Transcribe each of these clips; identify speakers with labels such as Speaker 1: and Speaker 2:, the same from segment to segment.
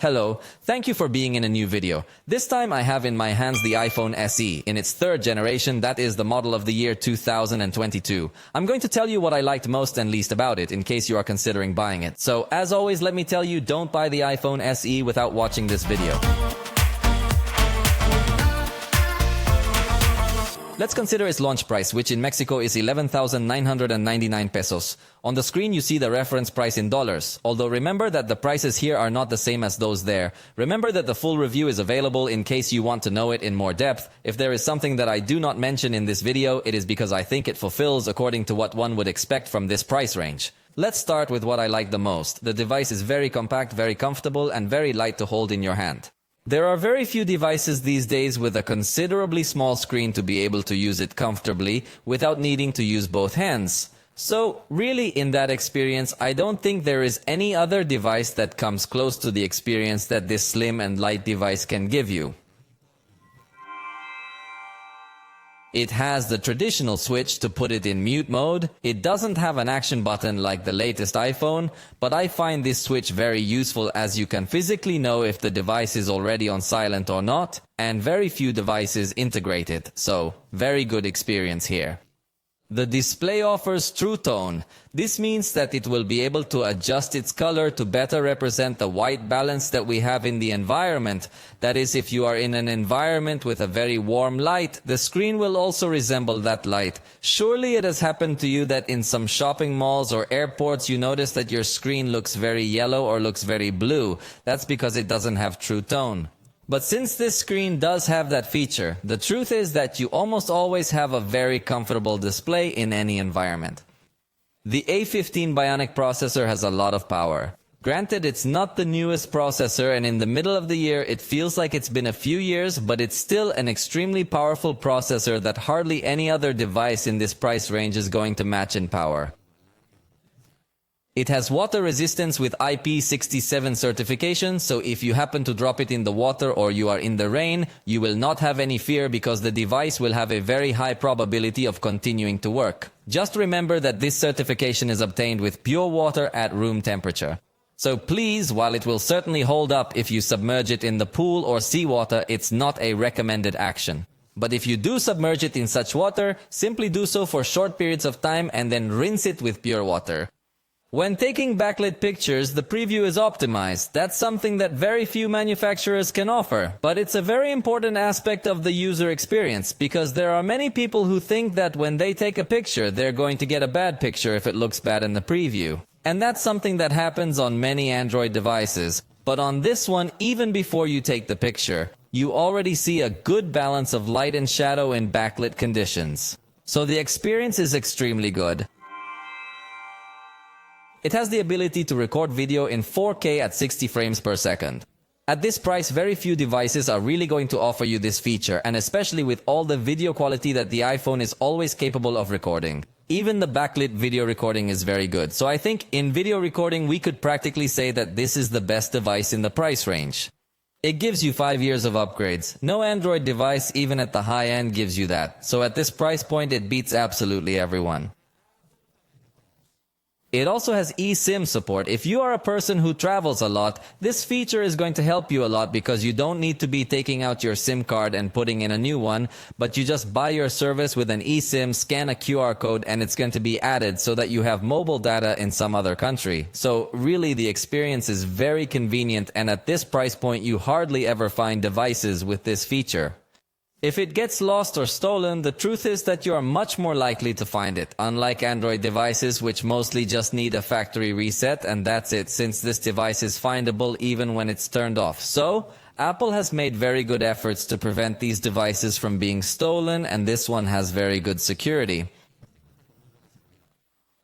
Speaker 1: Hello, thank you for being in a new video. This time I have in my hands the iPhone SE in its third generation, that is the model of the year 2022. I'm going to tell you what I liked most and least about it in case you are considering buying it. So as always, let me tell you, don't buy the iPhone SE without watching this video. Let's consider its launch price, which in Mexico is 11,999 pesos. On the screen you see the reference price in dollars, although remember that the prices here are not the same as those there. Remember that the full review is available in case you want to know it in more depth. If there is something that I do not mention in this video, it is because I think it fulfills according to what one would expect from this price range. Let's start with what I like the most. The device is very compact, very comfortable, and very light to hold in your hand. There are very few devices these days with a considerably small screen to be able to use it comfortably without needing to use both hands. So, really in that experience, I don't think there is any other device that comes close to the experience that this slim and light device can give you. It has the traditional switch to put it in mute mode. It doesn't have an action button like the latest iPhone, but I find this switch very useful as you can physically know if the device is already on silent or not, and very few devices integrate it, so very good experience here. The display offers True Tone. This means that it will be able to adjust its color to better represent the white balance that we have in the environment. That is, if you are in an environment with a very warm light, the screen will also resemble that light. Surely it has happened to you that in some shopping malls or airports you notice that your screen looks very yellow or looks very blue. That's because it doesn't have True Tone. But since this screen does have that feature, the truth is that you almost always have a very comfortable display in any environment. The A15 Bionic processor has a lot of power. Granted, it's not the newest processor, and in the middle of the year it feels like it's been a few years, but it's still an extremely powerful processor that hardly any other device in this price range is going to match in power. It has water resistance with IP67 certification, so if you happen to drop it in the water or you are in the rain, you will not have any fear because the device will have a very high probability of continuing to work. Just remember that this certification is obtained with pure water at room temperature. So please, while it will certainly hold up if you submerge it in the pool or seawater, it's not a recommended action. But if you do submerge it in such water, simply do so for short periods of time and then rinse it with pure water. When taking backlit pictures, the preview is optimized. That's something that very few manufacturers can offer. But it's a very important aspect of the user experience because there are many people who think that when they take a picture, they're going to get a bad picture if it looks bad in the preview. And that's something that happens on many Android devices. But on this one, even before you take the picture, you already see a good balance of light and shadow in backlit conditions. So the experience is extremely good. It has the ability to record video in 4K at 60 frames per second. At this price, very few devices are really going to offer you this feature, and especially with all the video quality that the iPhone is always capable of recording. Even the backlit video recording is very good, so I think in video recording we could practically say that this is the best device in the price range. It gives you 5 years of upgrades. No Android device, even at the high end, gives you that, so at this price point it beats absolutely everyone. It also has eSIM support. If you are a person who travels a lot, this feature is going to help you a lot because you don't need to be taking out your SIM card and putting in a new one, but you just buy your service with an eSIM, scan a QR code, and it's going to be added so that you have mobile data in some other country. So really the experience is very convenient, and at this price point you hardly ever find devices with this feature. If it gets lost or stolen, the truth is that you are much more likely to find it, unlike Android devices which mostly just need a factory reset and that's it, since this device is findable even when it's turned off. So, Apple has made very good efforts to prevent these devices from being stolen, and this one has very good security.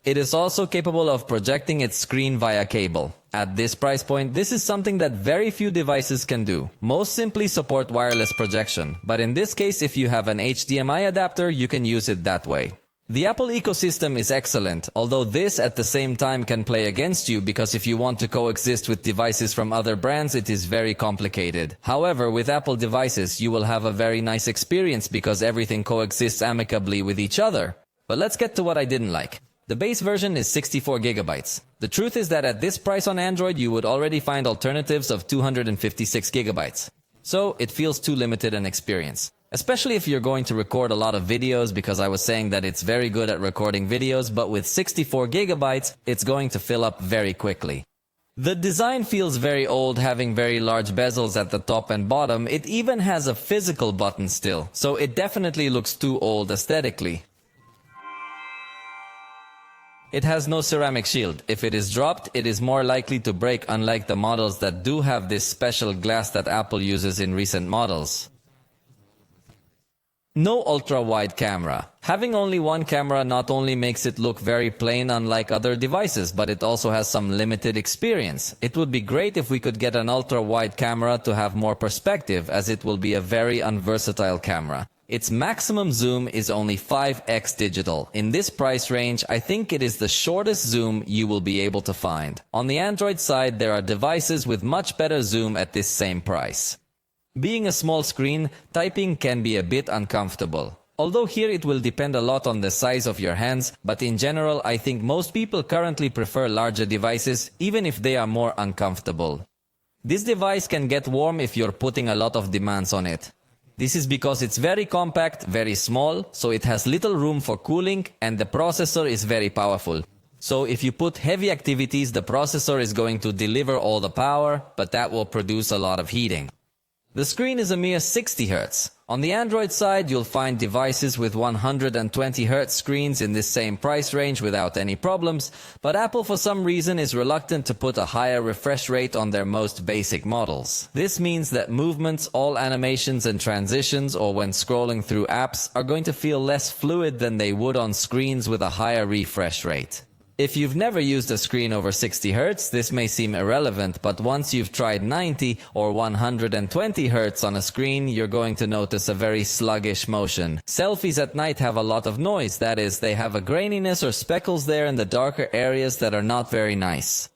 Speaker 1: It is also capable of projecting its screen via cable. At this price point, this is something that very few devices can do. Most simply support wireless projection, but in this case, if you have an HDMI adapter, you can use it that way. The Apple ecosystem is excellent, although this at the same time can play against you because if you want to coexist with devices from other brands, it is very complicated. However, with Apple devices, you will have a very nice experience because everything coexists amicably with each other. But let's get to what I didn't like. The base version is 64 gigabytes. The truth is that at this price on Android, you would already find alternatives of 256 gigabytes. So it feels too limited an experience. Especially if you're going to record a lot of videos, because I was saying that it's very good at recording videos, but with 64 gigabytes, it's going to fill up very quickly. The design feels very old, having very large bezels at the top and bottom. It even has a physical button still, so it definitely looks too old aesthetically. It has no ceramic shield. If it is dropped, it is more likely to break, unlike the models that do have this special glass that Apple uses in recent models. No ultra-wide camera. Having only one camera not only makes it look very plain unlike other devices, but it also has some limited experience. It would be great if we could get an ultra-wide camera to have more perspective, as it will be a very unversatile camera. Its maximum zoom is only 5x digital. In this price range, I think it is the shortest zoom you will be able to find. On the Android side, there are devices with much better zoom at this same price. Being a small screen, typing can be a bit uncomfortable. Although here it will depend a lot on the size of your hands, but in general I think most people currently prefer larger devices, even if they are more uncomfortable. This device can get warm if you're putting a lot of demands on it. This is because it's very compact, very small, so it has little room for cooling, and the processor is very powerful. So if you put heavy activities, the processor is going to deliver all the power, but that will produce a lot of heating. The screen is a mere 60 Hz. On the Android side, you'll find devices with 120 Hz screens in this same price range without any problems, but Apple for some reason is reluctant to put a higher refresh rate on their most basic models. This means that movements, all animations and transitions, or when scrolling through apps, are going to feel less fluid than they would on screens with a higher refresh rate. If you've never used a screen over 60 Hz, this may seem irrelevant, but once you've tried 90 or 120 Hz on a screen, you're going to notice a very sluggish motion. Selfies at night have a lot of noise, that is, they have a graininess or speckles there in the darker areas that are not very nice.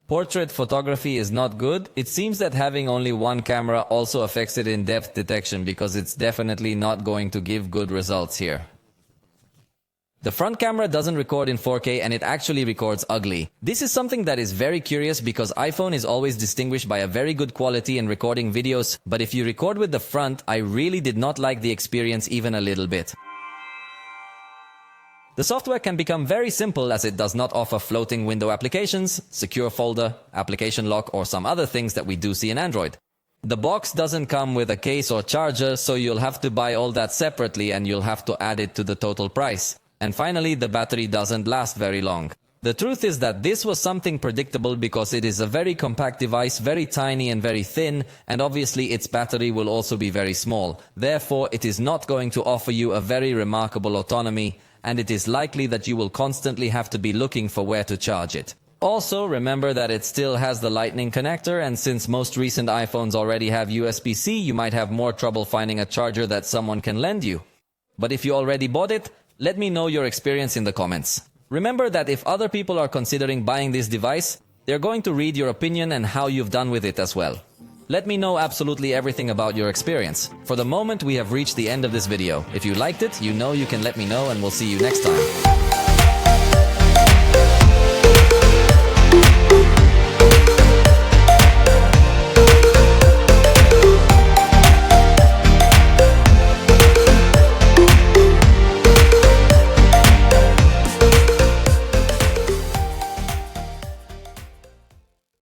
Speaker 1: Portrait photography is not good. It seems that having only one camera also affects it in depth detection, because it's definitely not going to give good results here. The front camera doesn't record in 4K and it actually records ugly. This is something that is very curious because iPhone is always distinguished by a very good quality in recording videos, but if you record with the front, I really did not like the experience even a little bit. The software can become very simple as it does not offer floating window applications, secure folder, application lock, or some other things that we do see in Android. The box doesn't come with a case or charger, so you'll have to buy all that separately and you'll have to add it to the total price. And finally, the battery doesn't last very long. The truth is that this was something predictable because it is a very compact device, very tiny and very thin, and obviously its battery will also be very small. Therefore, it is not going to offer you a very remarkable autonomy, and it is likely that you will constantly have to be looking for where to charge it. Also, remember that it still has the Lightning connector, and since most recent iPhones already have USB-C, you might have more trouble finding a charger that someone can lend you. But if you already bought it, let me know your experience in the comments. Remember that if other people are considering buying this device, they're going to read your opinion and how you've done with it as well. Let me know absolutely everything about your experience. For the moment, we have reached the end of this video. If you liked it, you know you can let me know, and we'll see you next time.